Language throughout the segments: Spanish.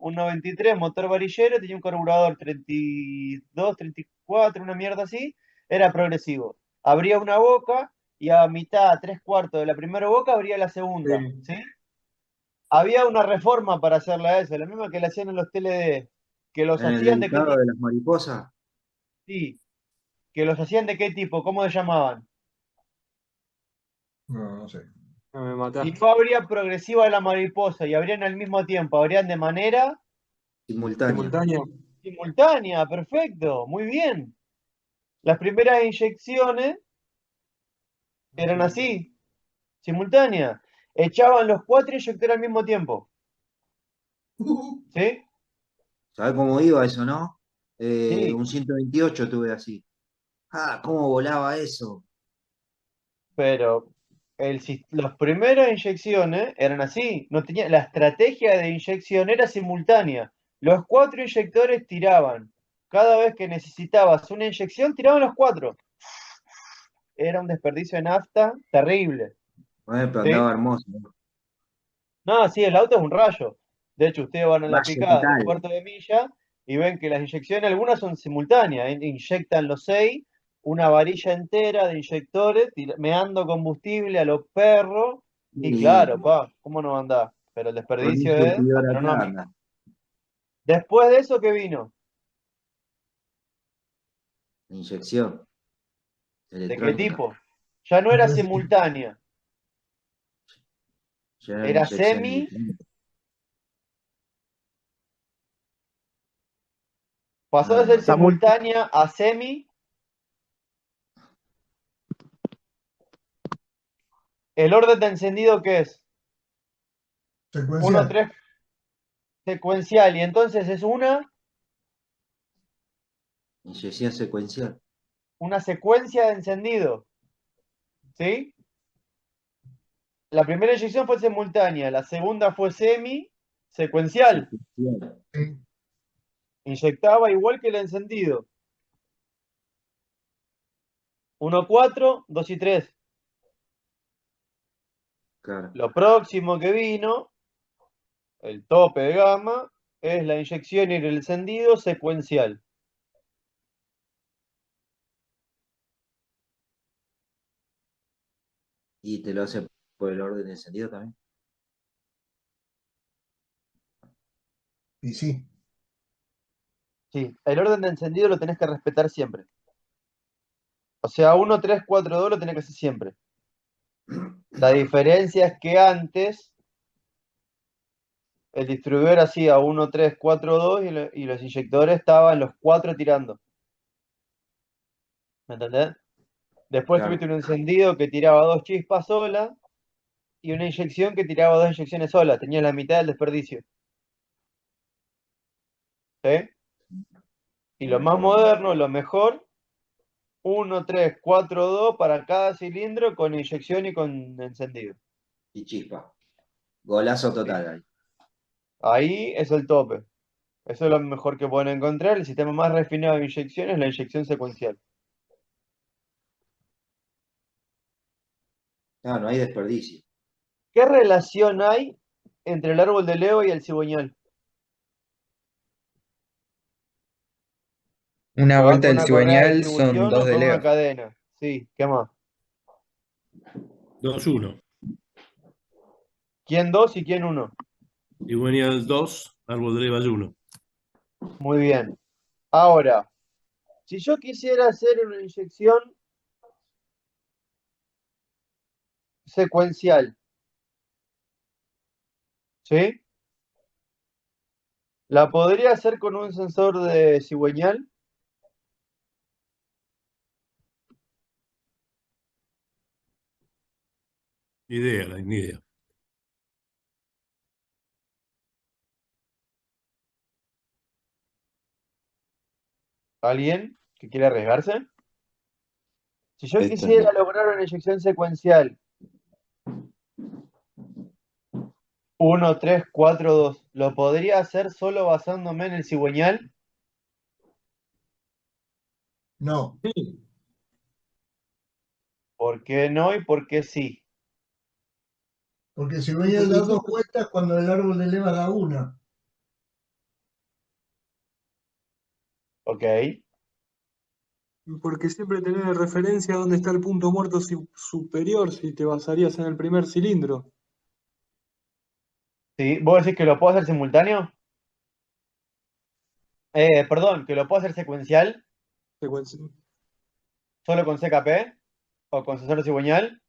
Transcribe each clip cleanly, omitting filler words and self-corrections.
un 93, motor varillero, tenía un carburador 32, 34, una mierda así, era progresivo. Abría una boca y a mitad, tres cuartos de la primera boca abría la segunda, Sí. ¿sí? Había una reforma para hacerla eso, la misma que le hacían en los TLD, que los En el hacían de qué dedicado tipo, de las mariposas. sí, que los hacían de qué tipo, ¿cómo se llamaban? No, no sé. No, me Si mataste. no abría progresiva la mariposa y abrían al mismo tiempo, abrían de manera Simultánea. Simultáneo. simultánea, perfecto, muy bien. Las primeras inyecciones eran así, simultáneas. Echaban los cuatro inyectores al mismo tiempo, ¿sí? ¿Sabés cómo iba eso, no? Sí, Un 128 tuve así. Ah, ¿cómo volaba eso? pero las primeras inyecciones eran así, no tenía, la estrategia de inyección era simultánea. Los cuatro inyectores tiraban. Cada vez que necesitabas una inyección, tiraban los cuatro. Era un desperdicio de nafta terrible, Bueno, pero ¿sí? andaba hermoso, ¿no? No, sí, el auto es un rayo. De hecho, ustedes van en la Rayo picada de total. cuarto de milla y ven que las inyecciones, algunas son simultáneas. Inyectan los seis, una varilla entera de inyectores, meando combustible a los perros. Y Y claro, pa, ¿cómo no andar? Pero el con un desperdicio es surtidor acá astronómico. anda. Después de eso, ¿qué vino? Inyección ¿De qué electrónica. tipo? Ya no era Entonces, simultánea, Ya era era inyección semi, electrónica. pasó de Ah, ser no. simultánea a semi. ¿El orden de encendido qué es? Uno, secuencial. tres, secuencial, y entonces es Inyección secuencial. una secuencia de encendido, ¿sí? La primera inyección fue simultánea, la segunda fue semi, secuencial, Secuencial. Sí. inyectaba igual que el encendido. Uno, 4, 2 y 3. Claro. Lo próximo que vino, el tope de gama, es la inyección y el encendido secuencial. Y te lo hace por el orden de encendido también. Y sí. Sí, el orden de encendido lo tenés que respetar siempre. O sea, 1, 3, 4, 2 lo tenés que hacer siempre. La diferencia es que antes el distribuidor hacía 1, 3, 4, 2 y los inyectores estaban los cuatro tirando. ¿Me entendés? Después tuviste Claro. un encendido que tiraba dos chispas sola y una inyección que tiraba dos inyecciones solas. Tenía la mitad del desperdicio. ¿Sí? Y lo más moderno, lo mejor, 1, 3, 4, 2 para cada cilindro con inyección y con encendido. Y chispa. Golazo ¿Sí? total ahí. Ahí es el tope. Eso es lo mejor que pueden encontrar. El sistema más refinado de inyección es la inyección secuencial. No, no hay desperdicio. ¿Qué relación hay entre el árbol de Leo y el cigüeñal? Una Se van vuelta con del una correa de cigüeñal son distribución dos o de con una Leo. cadena. Sí, ¿qué más? 2-1. ¿Quién dos y quién uno? Cigüeñal 2, árbol de leva 1. Muy bien. Ahora, si yo quisiera hacer una inyección secuencial, ¿sí? ¿La podría hacer con un sensor de cigüeñal? Ni idea, ni idea. ¿Alguien que quiera arriesgarse? Si yo Esta es quisiera lograr una inyección secuencial, 1, 3, 4, 2, ¿lo podría hacer solo basándome en el cigüeñal? No. Sí. ¿Por qué no y por qué sí? Porque si voy a dar dos vueltas cuando el árbol de leva da una. Ok. Porque siempre tenés de referencia dónde está el punto muerto superior si te basarías en el primer cilindro. ¿Sí? ¿Vos decís que lo puedo hacer simultáneo? Perdón, que lo puedo hacer secuencial, Secuencia- solo con CKP o con sensor cigüeñal.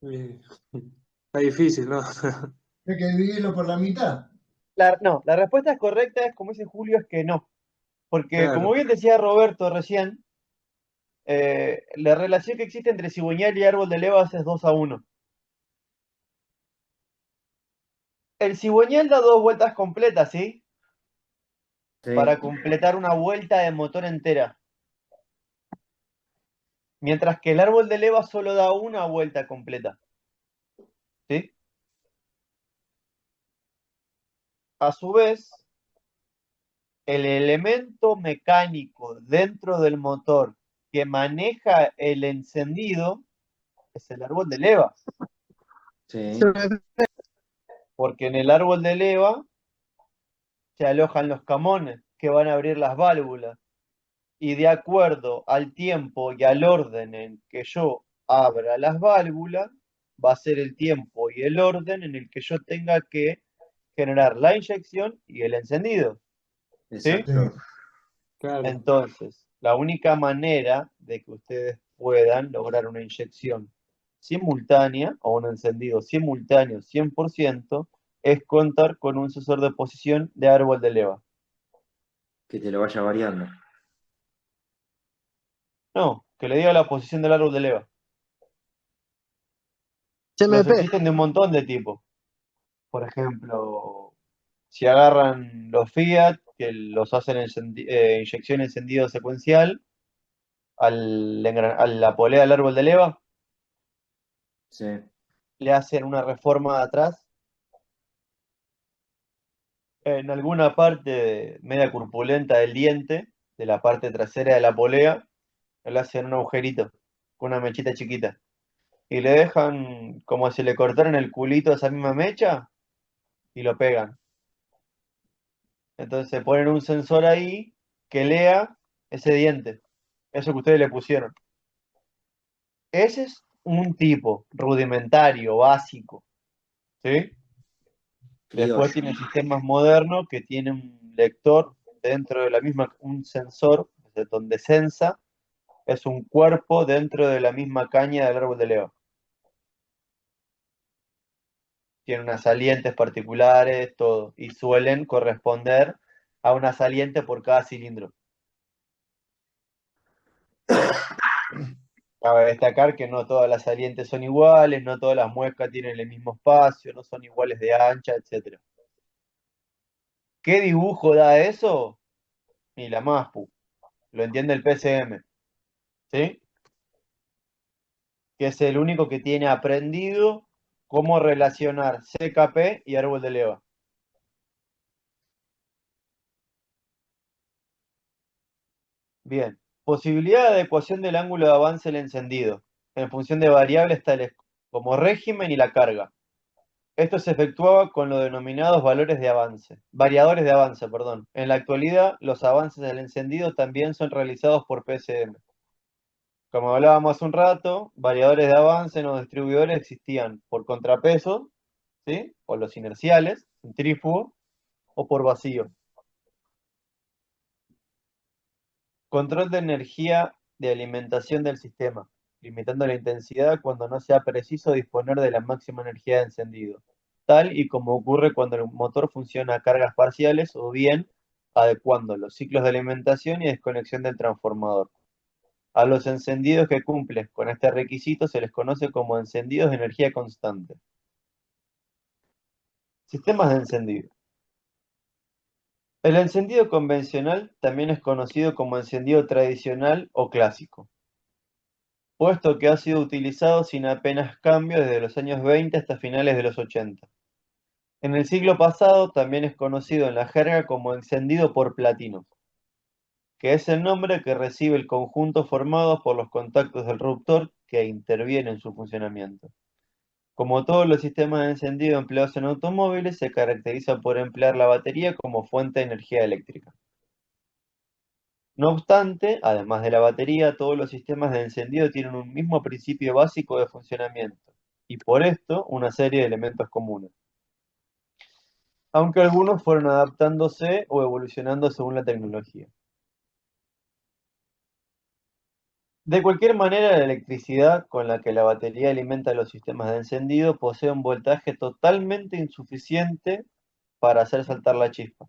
eh, Está difícil, ¿no? Hay que dividirlo por la mitad. No, la respuesta correcta es, como dice Julio, es que no. Porque, como Claro. bien decía Roberto recién, la relación que existe entre cigüeñal y árbol de levas es 2-1. El cigüeñal da 2 vueltas completas, ¿sí? Sí, Para completar una vuelta de motor entera. Mientras que el árbol de levas solo da una vuelta completa. ¿Sí? A su vez, el elemento mecánico dentro del motor que maneja el encendido es el árbol de leva. sí. Porque en el árbol de leva se alojan los camones que van a abrir las válvulas. Y de acuerdo al tiempo y al orden en que yo abra las válvulas, va a ser el tiempo y el orden en el que yo tenga que generar la inyección y el encendido. ¿Sí? Sí. Exacto. Claro. Entonces, la única manera de que ustedes puedan lograr una inyección simultánea o un encendido simultáneo 100% es contar con un sensor de posición de árbol de leva. Que te lo vaya variando. No, que le diga la posición del árbol de leva. Los CMP. existen de un montón de tipos. Por ejemplo, si agarran los Fiat, que los hacen inyección encendido secuencial, a la polea del árbol de leva, Sí, le hacen una reforma de atrás, en alguna parte media corpulenta del diente, de la parte trasera de la polea, le hacen un agujerito con una mechita chiquita. Y le dejan como si le cortaran el culito a esa misma mecha y lo pegan. Entonces ponen un sensor ahí que lea ese diente, eso que ustedes le pusieron. Ese es un tipo rudimentario, básico, ¿sí? Después criollo. tienen sistemas modernos que tienen un lector dentro de la misma, un sensor, de donde sensa, es un cuerpo dentro de la misma caña del árbol de leva. Tiene unas salientes particulares, todo, y suelen corresponder a una saliente por cada cilindro. Cabe destacar que no todas las salientes son iguales, no todas las muescas tienen el mismo espacio, no son iguales de ancha, etc. ¿Qué dibujo da eso? Ni la MASPU. Lo entiende el PCM, ¿sí? Que es el único que tiene aprendido cómo relacionar CKP y árbol de leva. Bien. Posibilidad de adecuación del ángulo de avance del encendido, en función de variables tales como régimen y la carga. Esto se efectuaba con los denominados variadores de avance, perdón. En la actualidad, los avances del encendido también son realizados por PCM. Como hablábamos hace un rato, variadores de avance en los distribuidores existían por contrapeso, ¿sí? O los inerciales, centrífugo, o por vacío. Control de energía de alimentación del sistema, limitando la intensidad cuando no sea preciso disponer de la máxima energía de encendido, tal y como ocurre cuando el motor funciona a cargas parciales o bien adecuando los ciclos de alimentación y desconexión del transformador. A los encendidos que cumplen con este requisito se les conoce como encendidos de energía constante. Sistemas de encendido. El encendido convencional también es conocido como encendido tradicional o clásico, puesto que ha sido utilizado sin apenas cambios desde los años 20 hasta finales de los 80. En el siglo pasado también es conocido en la jerga como encendido por platinos, que es el nombre que recibe el conjunto formado por los contactos del ruptor que interviene en su funcionamiento. Como todos los sistemas de encendido empleados en automóviles, se caracteriza por emplear la batería como fuente de energía eléctrica. No obstante, además de la batería, todos los sistemas de encendido tienen un mismo principio básico de funcionamiento, y por esto una serie de elementos comunes, aunque algunos fueron adaptándose o evolucionando según la tecnología. De cualquier manera, la electricidad con la que la batería alimenta los sistemas de encendido posee un voltaje totalmente insuficiente para hacer saltar la chispa,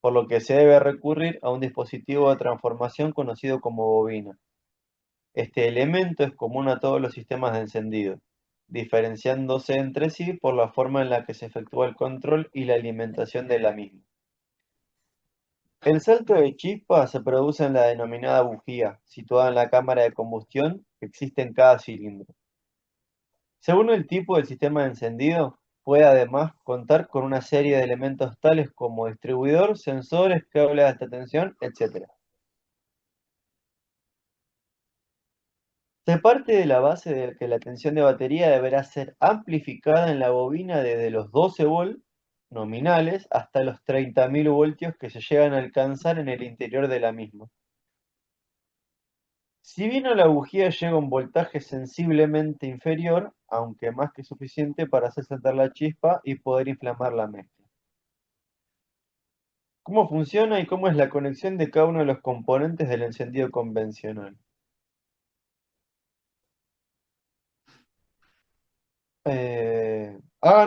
por lo que se debe recurrir a un dispositivo de transformación conocido como bobina. Este elemento es común a todos los sistemas de encendido, diferenciándose entre sí por la forma en la que se efectúa el control y la alimentación de la misma. El salto de chispa se produce en la denominada bujía, situada en la cámara de combustión que existe en cada cilindro. Según el tipo del sistema de encendido, puede además contar con una serie de elementos tales como distribuidor, sensores, cable de alta tensión, etc. Se parte de la base de que la tensión de batería deberá ser amplificada en la bobina desde los 12 volt nominales hasta los 30.000 voltios que se llegan a alcanzar en el interior de la misma. Si bien a la bujía llega un voltaje sensiblemente inferior, aunque más que suficiente para hacer saltar la chispa y poder inflamar la mezcla. ¿Cómo funciona y cómo es la conexión de cada uno de los componentes del encendido convencional? Hagan